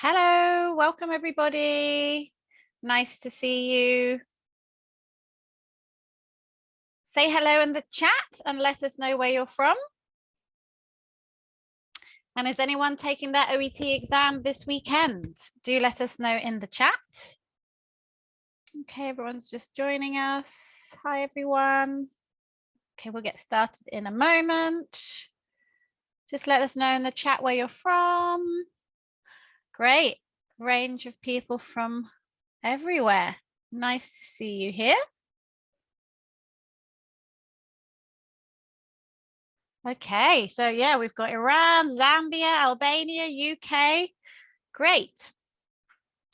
Hello, welcome everybody. Nice to see you. Say hello in the chat and let us know where you're from. And is anyone taking their OET exam this weekend? Do let us know in the chat. Okay, everyone's just joining us. Hi, everyone. Okay, we'll get started in a moment. Just let us know in the chat where you're from. Great range of people from everywhere. Nice to see you here. Okay, so yeah, we've got Iran, Zambia, Albania, UK. Great.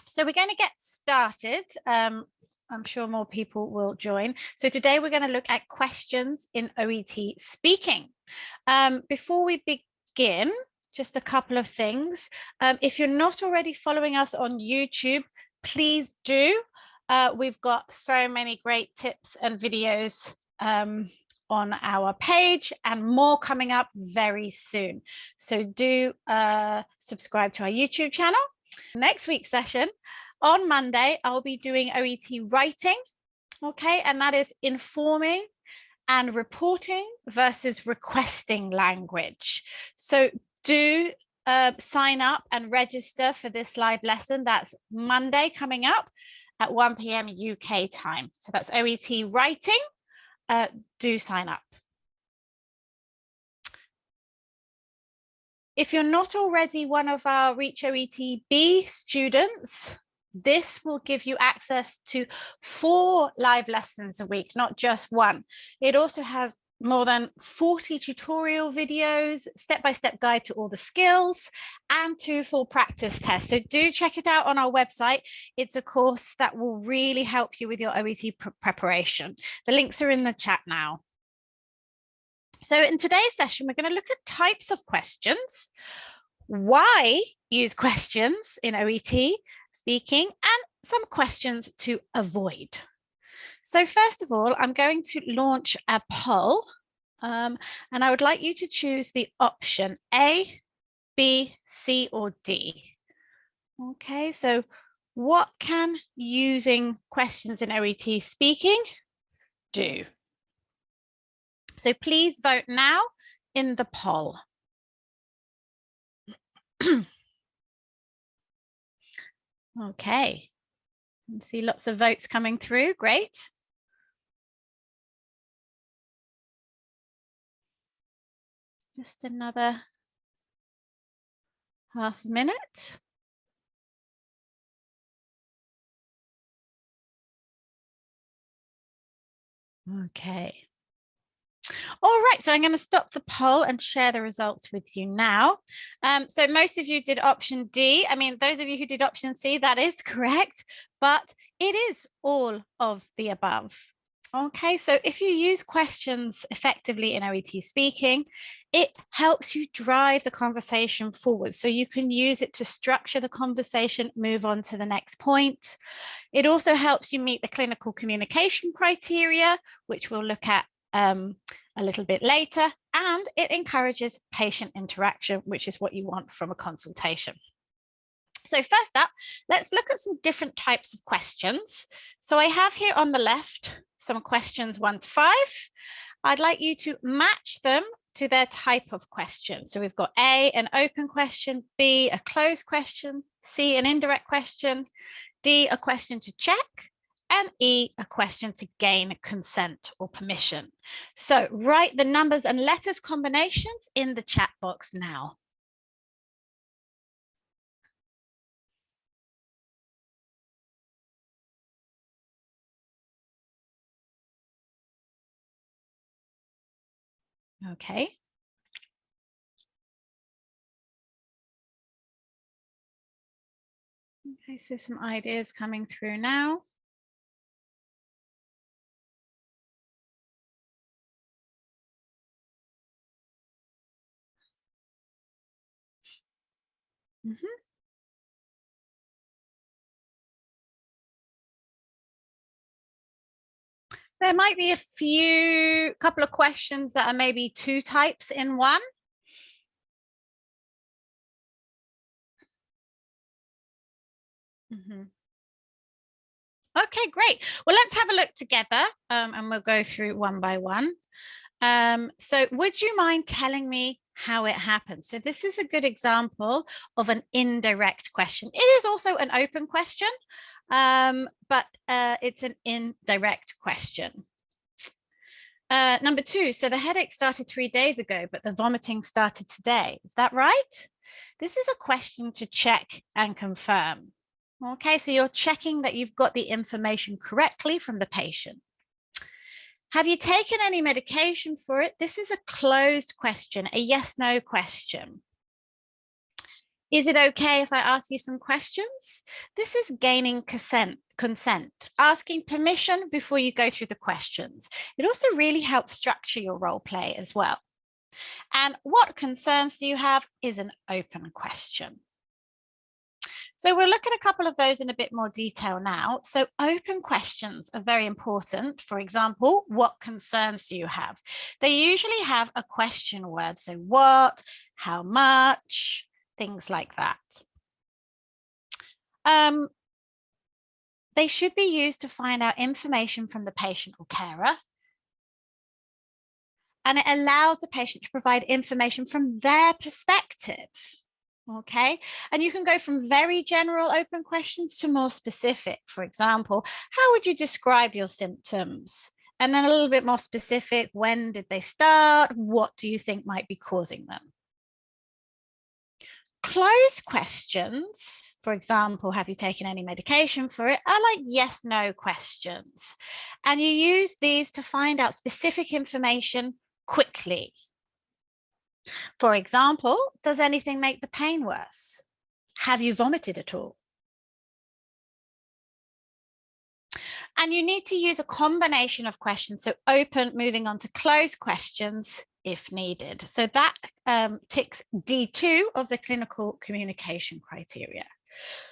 So we're going to get started. I'm sure more people will join. So today we're going to look at questions in OET speaking. Before we begin, just a couple of things. If you're not already following us on YouTube, please do. We've got so many great tips and videos on our page and more coming up very soon. So do subscribe to our YouTube channel. Next week's session on Monday, I'll be doing OET writing. Okay, and that is informing and reporting versus requesting language. So do sign up and register for this live lesson. That's Monday coming up at 1 p.m. UK time. So that's OET writing. Do sign up. If you're not already one of our Reach OET B students, this will give you access to 4 live lessons a week, not just one. It also has more than 40 tutorial videos, step-by-step guide to all the skills, and 2 full practice tests. So do check it out on our website. It's a course that will really help you with your OET preparation. The links are in the chat now. So in today's session, we're going to look at types of questions, why use questions in OET speaking, and some questions to avoid. So first of all, I'm going to launch a poll, and I would like you to choose the option A, B, C, or D. Okay, so what can using questions in OET speaking do? So please vote now in the poll. Okay, I see lots of votes coming through. Great. Just another half a minute. Okay. All right, so I'm going to stop the poll and share the results with you now. So most of you did option D. I mean, those of you who did option C, that is correct, but it is all of the above. Okay, so if you use questions effectively in OET speaking, it helps you drive the conversation forward. So you can use it to structure the conversation, move on to the next point. It also helps you meet the clinical communication criteria, which we'll look at a little bit later, and it encourages patient interaction, which is what you want from a consultation. So first up, let's look at some different types of questions. So I have here on the left some questions 1 to 5. I'd like you to match them to their type of question. So we've got A, an open question, B, a closed question, C, an indirect question, D, a question to check, and E, a question to gain consent or permission. So write the numbers and letters combinations in the chat box now. Okay. Okay, so some ideas coming through now. There might be a couple of questions that are maybe 2 types in one. Mm-hmm. Okay, great. Well, let's have a look together and we'll go through one by one. So would you mind telling me how it happened? So this is a good example of an indirect question. It is also an open question, but it's an indirect question. Number 2, so the headache started 3 days ago, but the vomiting started today. Is that right? This is a question to check and confirm. Okay, so you're checking that you've got the information correctly from the patient. Have you taken any medication for it? This is a closed question, a yes/no question. Is it okay if I ask you some questions? This is gaining consent, asking permission before you go through the questions. It also really helps structure your role play as well. And what concerns do you have is an open question. So we'll look at a couple of those in a bit more detail now. So open questions are very important. For example, what concerns do you have? They usually have a question word. So what, how much, things like that. They should be used to find out information from the patient or carer. And it allows the patient to provide information from their perspective. Okay, and you can go from very general open questions to more specific. For example, how would you describe your symptoms? And then a little bit more specific, when did they start? What do you think might be causing them? Closed questions, for example, have you taken any medication for it, are like yes/no questions. And you use these to find out specific information quickly. For example, does anything make the pain worse? Have you vomited at all? And you need to use a combination of questions. So open, moving on to closed questions if needed. So that ticks D2 of the clinical communication criteria.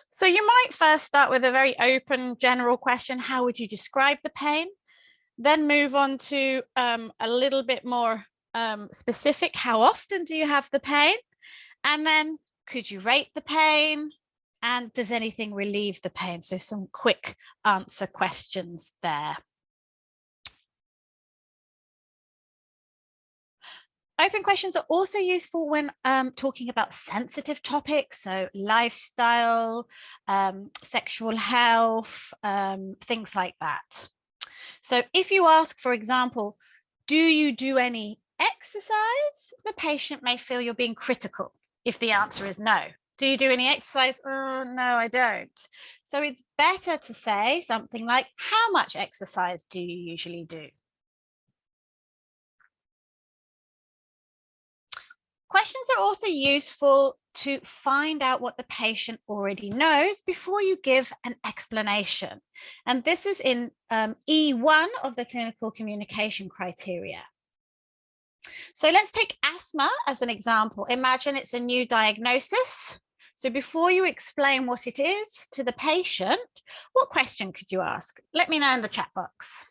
So you might first start with a very open general question. How would you describe the pain? Then move on to a little bit more specific. How often do you have the pain? And then could you rate the pain? And does anything relieve the pain? So some quick answer questions there. Open questions are also useful when talking about sensitive topics, so lifestyle, sexual health, things like that. So if you ask, for example, do you do any exercise? The patient may feel you're being critical if the answer is no. Do you do any exercise? Oh, no, I don't. So it's better to say something like, how much exercise do you usually do? Questions are also useful to find out what the patient already knows before you give an explanation. And this is in E1 of the clinical communication criteria. So let's take asthma as an example. Imagine it's a new diagnosis. So before you explain what it is to the patient, what question could you ask? Let me know in the chat box.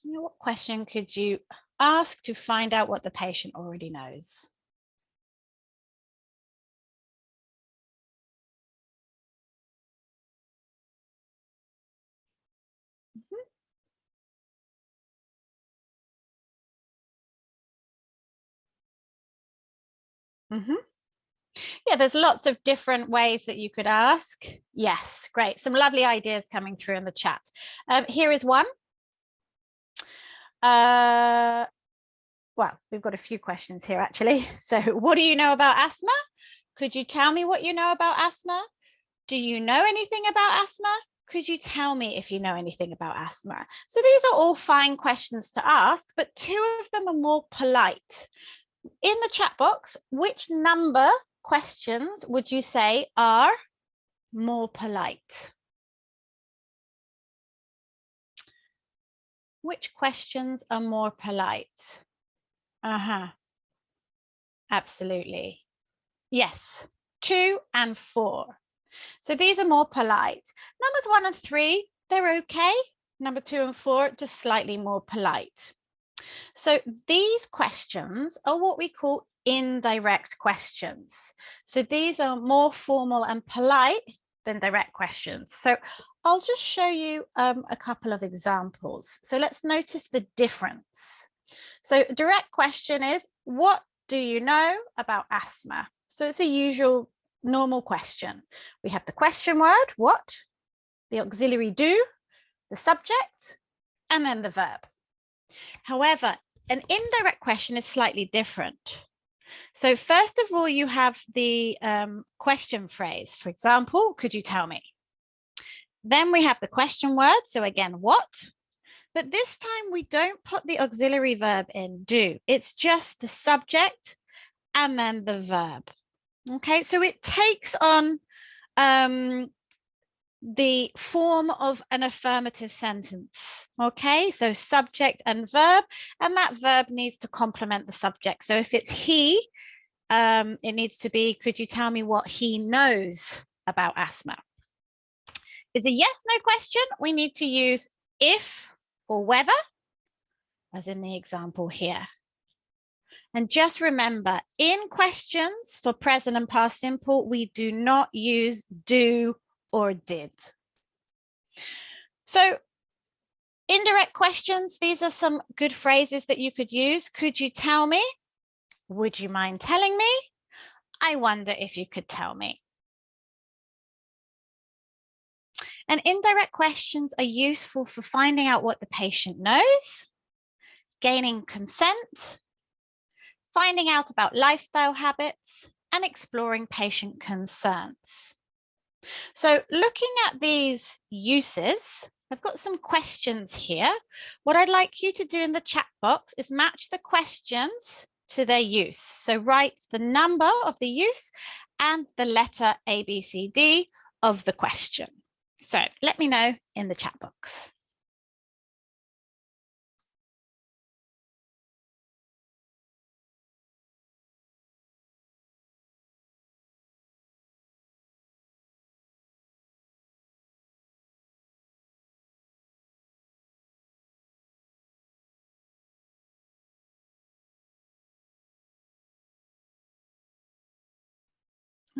What question could you ask to find out what the patient already knows? Yeah, there's lots of different ways that you could ask. Yes, great. Some lovely ideas coming through in the chat. Here is one. Well, we've got a few questions here, actually. So what do you know about asthma? Could you tell me what you know about asthma? Do you know anything about asthma? Could you tell me if you know anything about asthma? So these are all fine questions to ask, but 2 of them are more polite. In the chat box, which number questions would you say are more polite? Which questions are more polite? Absolutely. Yes, 2 and 4. So these are more polite. Numbers 1 and 3, they're okay. Number 2 and 4, just slightly more polite. So these questions are what we call indirect questions. So these are more formal and polite than direct questions. So I'll just show you a couple of examples. So let's notice the difference. So direct question is, what do you know about asthma? So it's a usual normal question. We have the question word, what, the auxiliary do, the subject, and then the verb. However, an indirect question is slightly different. So first of all, you have the question phrase. For example, could you tell me? Then we have the question word. So again, what? But this time we don't put the auxiliary verb in do. It's just the subject and then the verb. Okay, so it takes on the form of an affirmative sentence. Okay, so subject and verb, and that verb needs to complement the subject. So if it's he, it needs to be, could you tell me what he knows about asthma? If it's a yes, no question, we need to use if or whether, as in the example here. And just remember, in questions for present and past simple, we do not use do or did. So indirect questions, these are some good phrases that you could use. Could you tell me? Would you mind telling me? I wonder if you could tell me. And indirect questions are useful for finding out what the patient knows, gaining consent, finding out about lifestyle habits, and exploring patient concerns. So looking at these uses, I've got some questions here. What I'd like you to do in the chat box is match the questions to their use. So write the number of the use and the letter A, B, C, D of the question. So let me know in the chat box.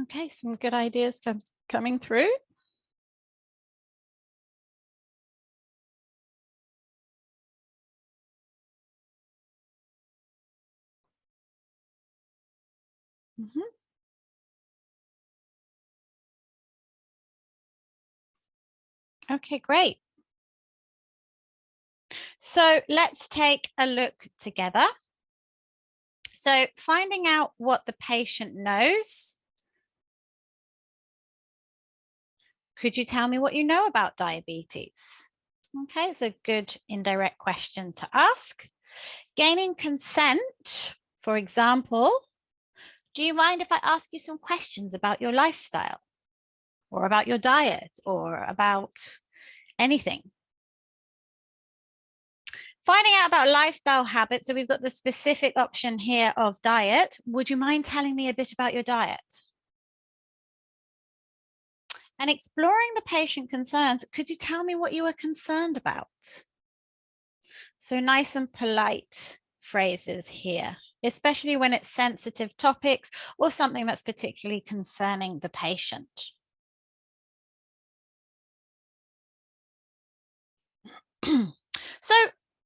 Okay, some good ideas coming through. Okay, great. So let's take a look together. So finding out what the patient knows. Could you tell me what you know about diabetes? Okay, it's a good indirect question to ask. Gaining consent, for example, do you mind if I ask you some questions about your lifestyle or about your diet or about anything? Finding out about lifestyle habits. So we've got the specific option here of diet. Would you mind telling me a bit about your diet? And exploring the patient concerns, could you tell me what you were concerned about? So nice and polite phrases here, especially when it's sensitive topics or something that's particularly concerning the patient. So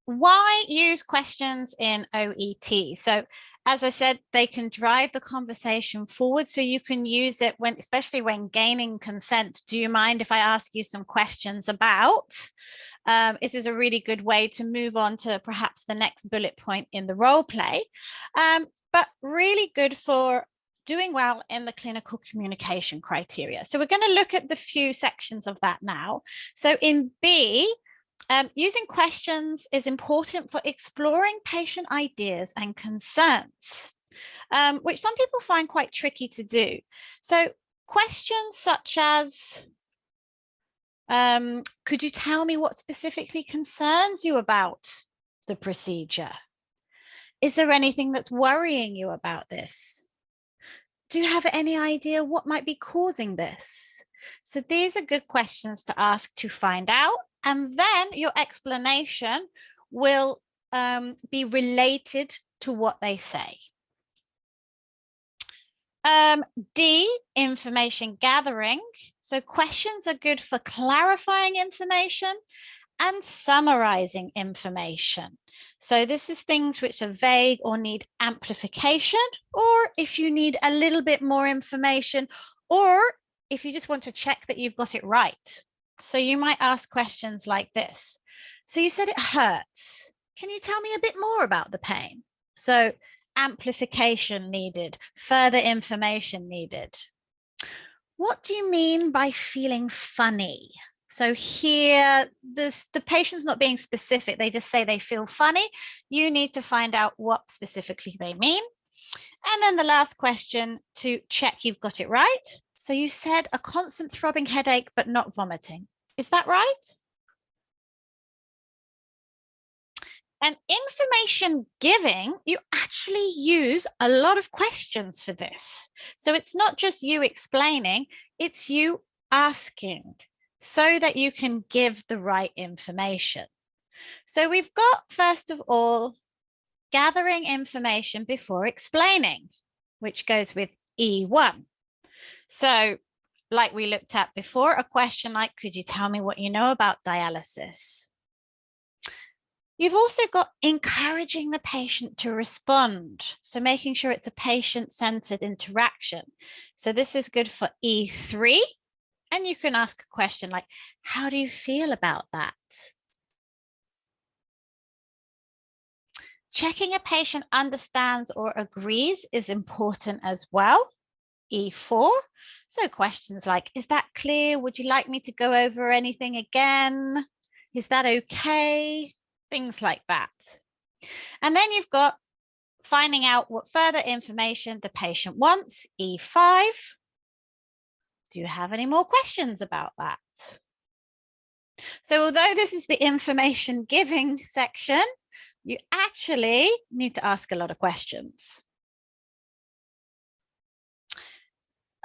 why use questions in OET? So as I said, they can drive the conversation forward. So you can use it when, especially when gaining consent. Do you mind if I ask you some questions about? This is a really good way to move on to perhaps the next bullet point in the role play, but really good for doing well in the clinical communication criteria. So we're going to look at the few sections of that now. So in B, using questions is important for exploring patient ideas and concerns, which some people find quite tricky to do. So questions such as, could you tell me what specifically concerns you about the procedure? Is there anything that's worrying you about this? Do you have any idea what might be causing this? So these are good questions to ask to find out. And then your explanation will be related to what they say. D, information gathering. So questions are good for clarifying information and summarizing information. So this is things which are vague or need amplification, or if you need a little bit more information, or if you just want to check that you've got it right. So you might ask questions like this. So you said it hurts. Can you tell me a bit more about the pain? So amplification needed, further information needed. What do you mean by feeling funny? So here, the patient's not being specific. They just say they feel funny. You need to find out what specifically they mean. And then the last question to check you've got it right. So you said a constant throbbing headache, but not vomiting. Is that right? And information giving, you actually use a lot of questions for this. So it's not just you explaining, it's you asking so that you can give the right information. So we've got, first of all, gathering information before explaining, which goes with E1. So like we looked at before, a question like, could you tell me what you know about dialysis? You've also got encouraging the patient to respond. So making sure it's a patient-centered interaction. So this is good for E3. And you can ask a question like, how do you feel about that? Checking a patient understands or agrees is important as well. E4. So questions like, is that clear? Would you like me to go over anything again? Is that okay? Things like that. And then you've got finding out what further information the patient wants, E5. Do you have any more questions about that? So although this is the information giving section, you actually need to ask a lot of questions.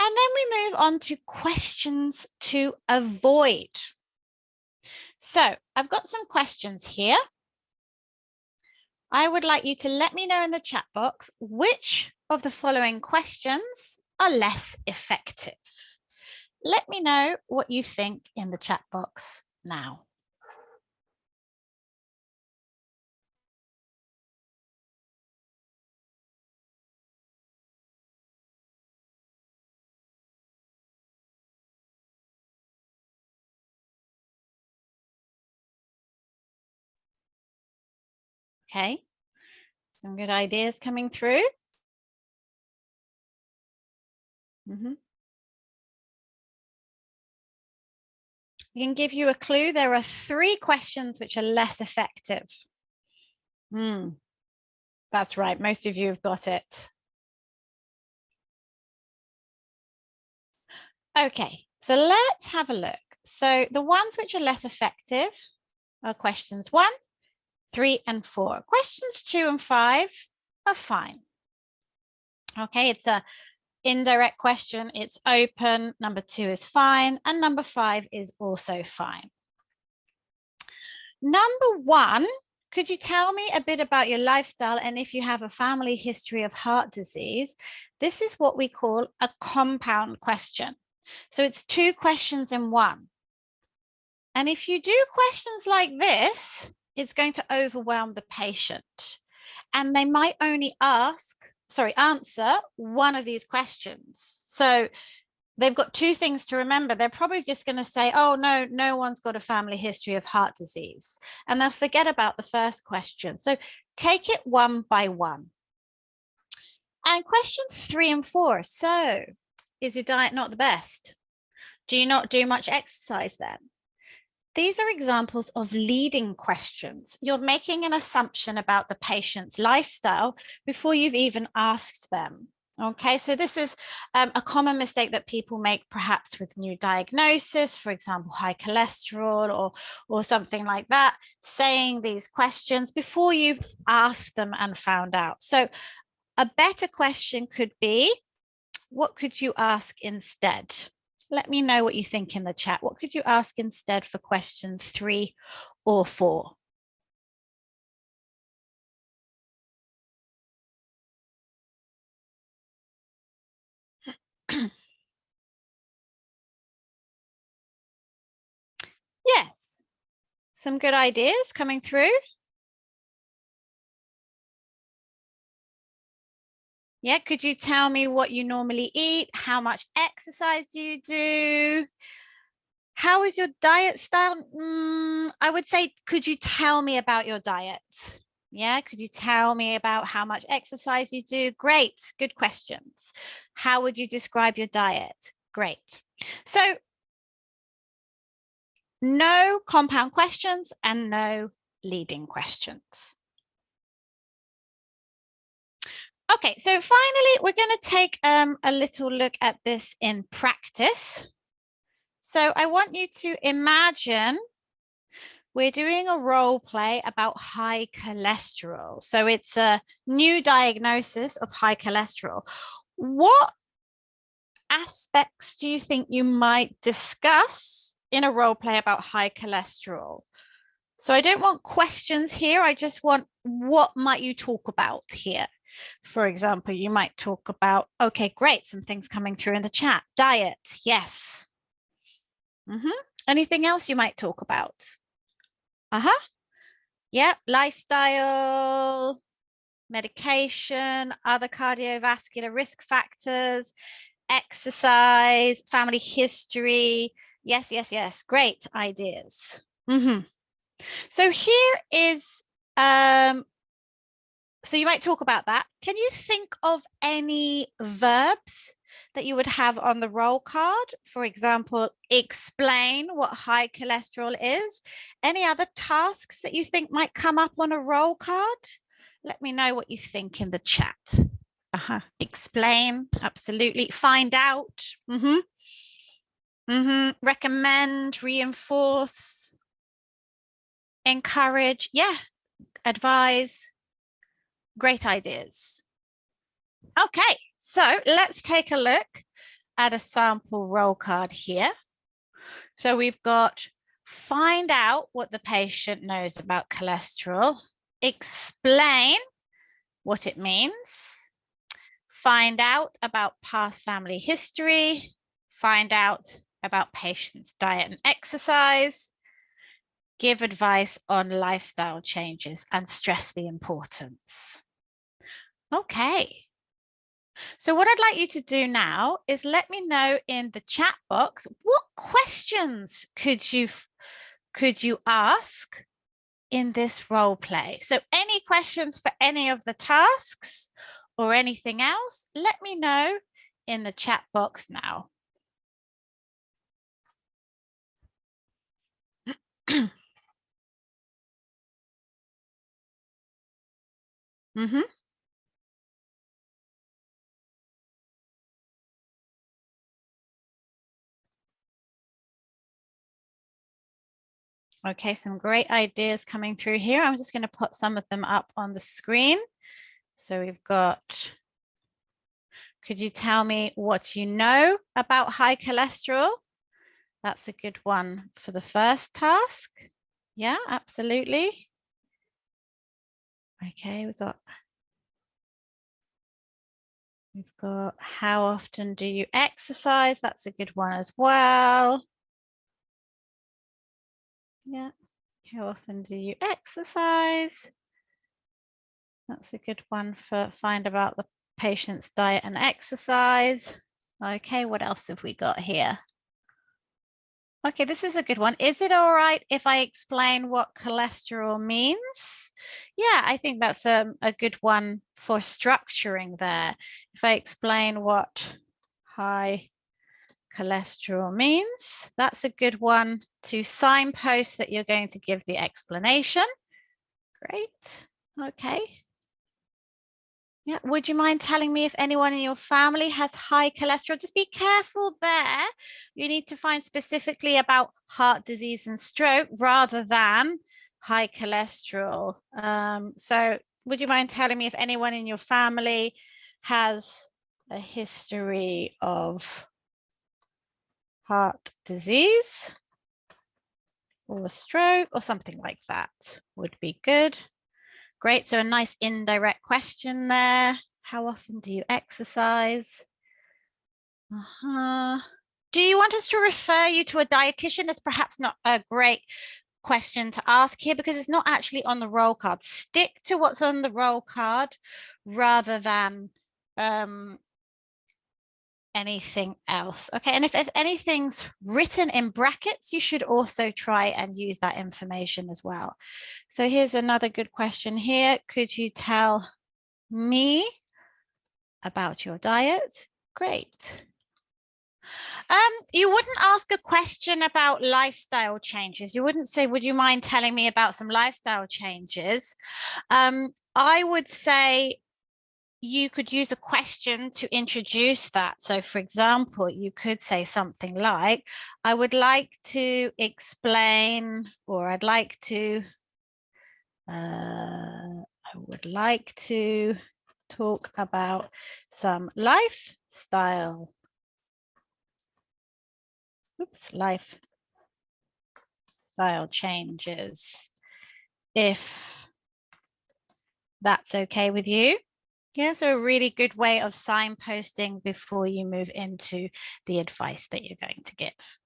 And then we move on to questions to avoid. So I've got some questions here. I would like you to let me know in the chat box which of the following questions are less effective. Let me know what you think in the chat box now. Okay, some good ideas coming through. I can give you a clue. There are 3 questions which are less effective. That's right. Most of you have got it. Okay, so let's have a look. So the ones which are less effective are questions 1, 3, and 4. Questions 2 and 5 are fine. Okay, it's a indirect question. It's open. Number 2 is fine. And number 5 is also fine. Number 1, could you tell me a bit about your lifestyle and if you have a family history of heart disease? This is what we call a compound question. So it's 2 questions in 1. And if you do questions like this, it's going to overwhelm the patient. And they might only answer one of these questions. So they've got 2 things to remember. They're probably just going to say, oh, no one's got a family history of heart disease. And they'll forget about the first question. So take it one by one. And questions 3 and 4. So is your diet not the best? Do you not do much exercise then? These are examples of leading questions. You're making an assumption about the patient's lifestyle before you've even asked them. Okay, so this is a common mistake that people make perhaps with new diagnosis, for example, high cholesterol or something like that, saying these questions before you've asked them and found out. So a better question could be, what could you ask instead? Let me know what you think in the chat. What could you ask instead for question 3 or 4? Some good ideas coming through. Yeah, could you tell me what you normally eat? How much exercise do you do? How is your diet style? I would say, could you tell me about your diet? Yeah, could you tell me about how much exercise you do? Great, good questions. How would you describe your diet? Great. So no compound questions and no leading questions. Okay, so finally, we're going to take a little look at this in practice. So I want you to imagine we're doing a role play about high cholesterol. So it's a new diagnosis of high cholesterol. What aspects do you think you might discuss in a role play about high cholesterol? So I don't want questions here. I just want, what might you talk about here? For example, you might talk about, okay, great, some things coming through in the chat. Diet, yes. Anything else you might talk about? Yep, lifestyle, medication, other cardiovascular risk factors, exercise, family history. Yes, yes, yes. Great ideas. So here is, so you might talk about that. Can you think of any verbs that you would have on the roll card? For example, explain what high cholesterol is. Any other tasks that you think might come up on a roll card? Let me know what you think in the chat. Explain, absolutely. Find out. Recommend, reinforce, encourage, yeah, advise. Great ideas. Okay, so let's take a look at a sample roll card here. So we've got find out what the patient knows about cholesterol, explain what it means, find out about past family history, find out about patient's diet and exercise, give advice on lifestyle changes and stress the importance. Okay. So what I'd like you to do now is let me know in the chat box, what questions could you ask in this role play? So any questions for any of the tasks or anything else, let me know in the chat box now. Okay, some great ideas coming through here. I'm just going to put some of them up on the screen. So we've got, could you tell me what you know about high cholesterol? That's a good one for the first task. Yeah, absolutely. Okay, we've got how often do you exercise? That's a good one as well. Yeah, how often do you exercise? That's a good one for find about the patient's diet and exercise. Okay, what else have we got here? Okay, this is a good one. Is it all right if I explain what cholesterol means? Yeah, I think that's a good one for structuring there. If I explain what high cholesterol means, that's a good one to signpost that you're going to give the explanation. Great. Okay. Yeah, would you mind telling me if anyone in your family has high cholesterol? Just be careful there. You need to find specifically about heart disease and stroke rather than high cholesterol. So would you mind telling me if anyone in your family has a history of heart disease or stroke or something like that would be good. Great, so a nice indirect question there. How often do you exercise? Do you want us to refer you to a dietitian? It's perhaps not a great question to ask here because it's not actually on the roll card. Stick to what's on the roll card rather than anything else. Okay, and if anything's written in brackets, you should also try and use that information as well. So here's another good question here. Could you tell me about your diet? Great. You wouldn't ask a question about lifestyle changes. You wouldn't say, would you mind telling me about some lifestyle changes? I would say you could use a question to introduce that. So for example, you could say something like, I would like to explain, or I'd like to, I would like to talk about some lifestyle changes, if that's okay with you. Yeah, so a really good way of signposting before you move into the advice that you're going to give.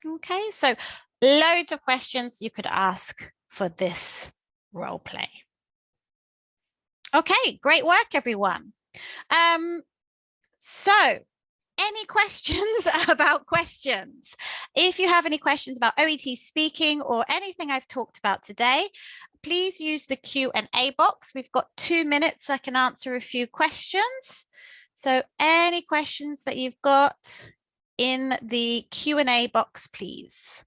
Okay, so loads of questions you could ask for this role play. Okay, great work, everyone. So any questions about questions? If you have any questions about OET speaking or anything I've talked about today, please use the Q&A box. We've got 2 minutes. I can answer a few questions. So any questions that you've got in the Q&A box, please.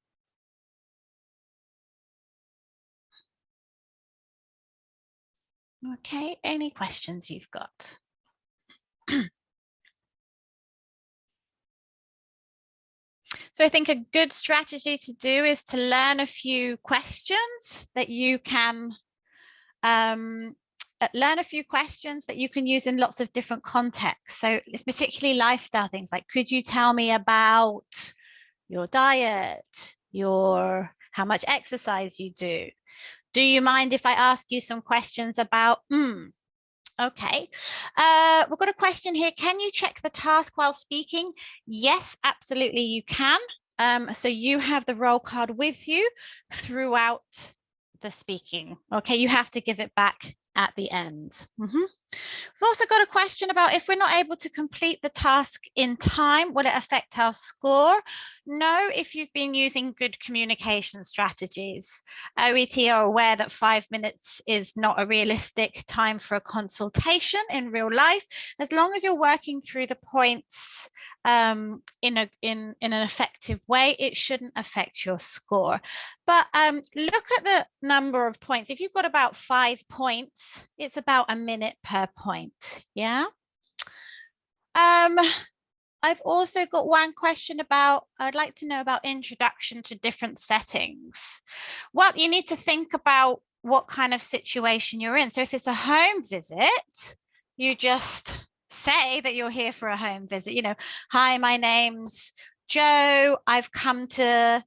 Okay, any questions you've got? So I think a good strategy to do is to learn a few questions that you can use in lots of different contexts. So particularly lifestyle things like, could you tell me about your diet, how much exercise you do? Do you mind if I ask you some questions about, okay. We've got a question here. Can you check the task while speaking? Yes, absolutely you can. So you have the roll card with you throughout the speaking. Okay, you have to give it back at the end. We've also got a question about, if we're not able to complete the task in time, will it affect our score? No, if you've been using good communication strategies. OET are aware that 5 minutes is not a realistic time for a consultation in real life. As long as you're working through the points in an effective way, it shouldn't affect your score. But look at the number of points. If you've got about 5 points, it's about a minute per point. Yeah. I've also got one question about, I'd like to know about introduction to different settings. Well, you need to think about what kind of situation you're in. So if it's a home visit, you just say that you're here for a home visit. You know, hi, my name's Joe. I've come to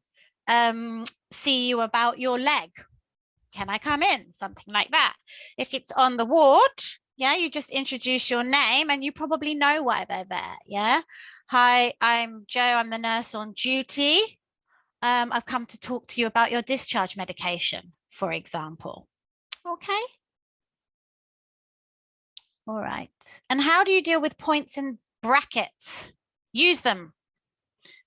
see you about your leg. Can I come in? Something like that. If it's on the ward, yeah, you just introduce your name and you probably know why they're there. Yeah. Hi, I'm Joe. I'm the nurse on duty. I've come to talk to you about your discharge medication, for example. Okay. All right. And how do you deal with points in brackets? Use them.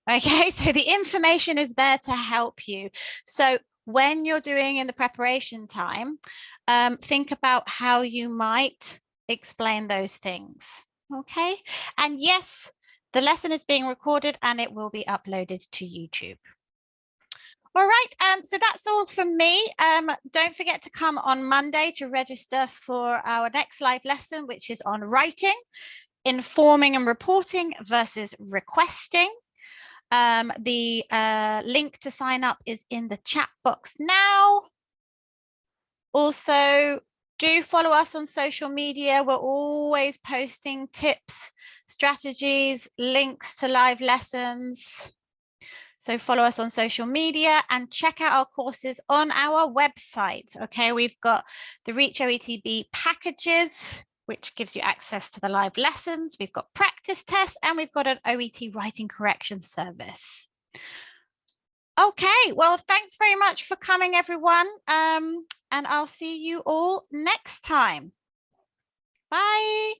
Okay. So the information is there to help you. So when you're doing in the preparation time, think about how you might explain those things. Okay. And yes, the lesson is being recorded and it will be uploaded to YouTube. All right, so that's all from me. Don't forget to come on Monday to register for our next live lesson, which is on writing, informing and reporting versus requesting. The link to sign up is in the chat box now. Also, do follow us on social media. We're always posting tips, strategies, links to live lessons. So follow us on social media and check out our courses on our website. Okay, we've got the Reach OETB packages, which gives you access to the live lessons. We've got practice tests and we've got an OET writing correction service. Okay, well, thanks very much for coming, everyone. And I'll see you all next time. Bye.